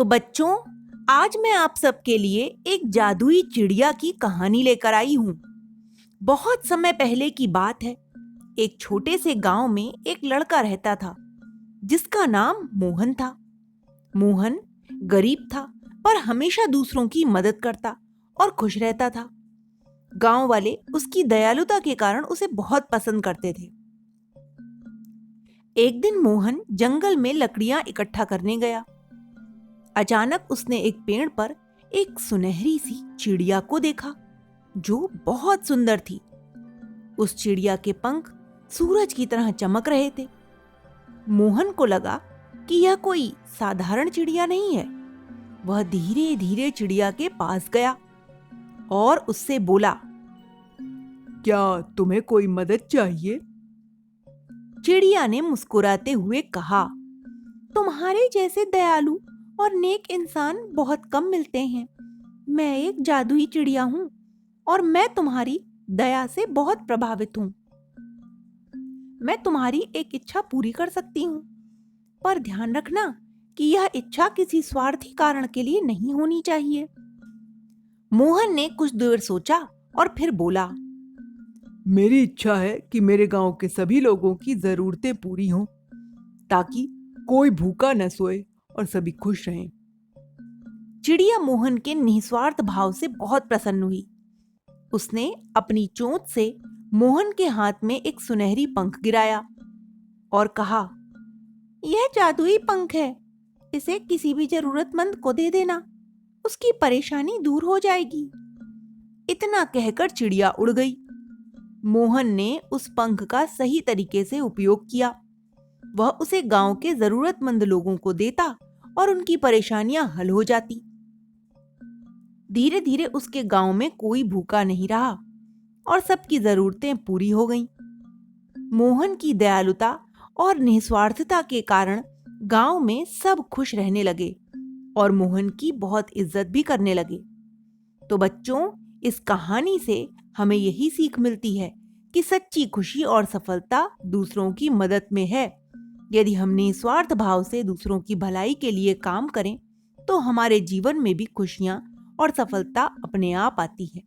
तो बच्चों, आज मैं आप सबके लिए एक जादुई चिड़िया की कहानी लेकर आई हूँ। बहुत समय पहले की बात है। एक छोटे से गांव में एक लड़का रहता था जिसका नाम मोहन था। मोहन गरीब था पर हमेशा दूसरों की मदद करता और खुश रहता था। गांव वाले उसकी दयालुता के कारण उसे बहुत पसंद करते थे। एक दिन मोहन जंगल में लकड़ियां इकट्ठा करने गया। अचानक उसने एक पेड़ पर एक सुनहरी सी चिड़िया को देखा जो बहुत सुंदर थी। उस चिड़िया के पंख सूरज की तरह चमक रहे थे। मोहन को लगा कि यह कोई साधारण चिड़िया नहीं है। वह धीरे धीरे चिड़िया के पास गया और उससे बोला, क्या तुम्हें कोई मदद चाहिए? चिड़िया ने मुस्कुराते हुए कहा, तुम्हारे जैसे दयालु और नेक इंसान बहुत कम मिलते हैं। मैं एक जादुई चिड़िया हूँ और मैं तुम्हारी दया से बहुत प्रभावित हूँ। मैं तुम्हारी एक इच्छा पूरी कर सकती हूँ, पर ध्यान रखना कि यह इच्छा किसी स्वार्थी कारण के लिए नहीं होनी चाहिए। मोहन ने कुछ देर सोचा और फिर बोला, मेरी इच्छा है कि मेरे गांव के सभी लोगों की जरूरतें पूरी हों, ताकि कोई भूखा न सोए और सभी खुश रहें। चिड़िया मोहन के निस्वार्थ भाव से बहुत प्रसन्न हुई। उसने अपनी चोंच से मोहन के हाथ में एक सुनहरी पंख गिराया और कहा, यह जादुई पंख है। इसे किसी भी जरूरतमंद को दे देना, उसकी परेशानी दूर हो जाएगी। इतना कहकर चिड़िया उड़ गई। मोहन ने उस पंख का सही तरीके से उपयोग किया। वह उसे गांव के जरूरतमंद लोगों को देता और उनकी परेशानियां हल हो जाती। धीरे धीरे उसके गांव में कोई भूखा नहीं रहा और सबकी जरूरतें पूरी हो गईं। मोहन की दयालुता और निस्वार्थता के कारण गांव में सब खुश रहने लगे और मोहन की बहुत इज्जत भी करने लगे। तो बच्चों, इस कहानी से हमें यही सीख मिलती है कि सच्ची खुशी और सफलता दूसरों की मदद में है। यदि हम निस्वार्थ भाव से दूसरों की भलाई के लिए काम करें तो हमारे जीवन में भी खुशियां और सफलता अपने आप आती है।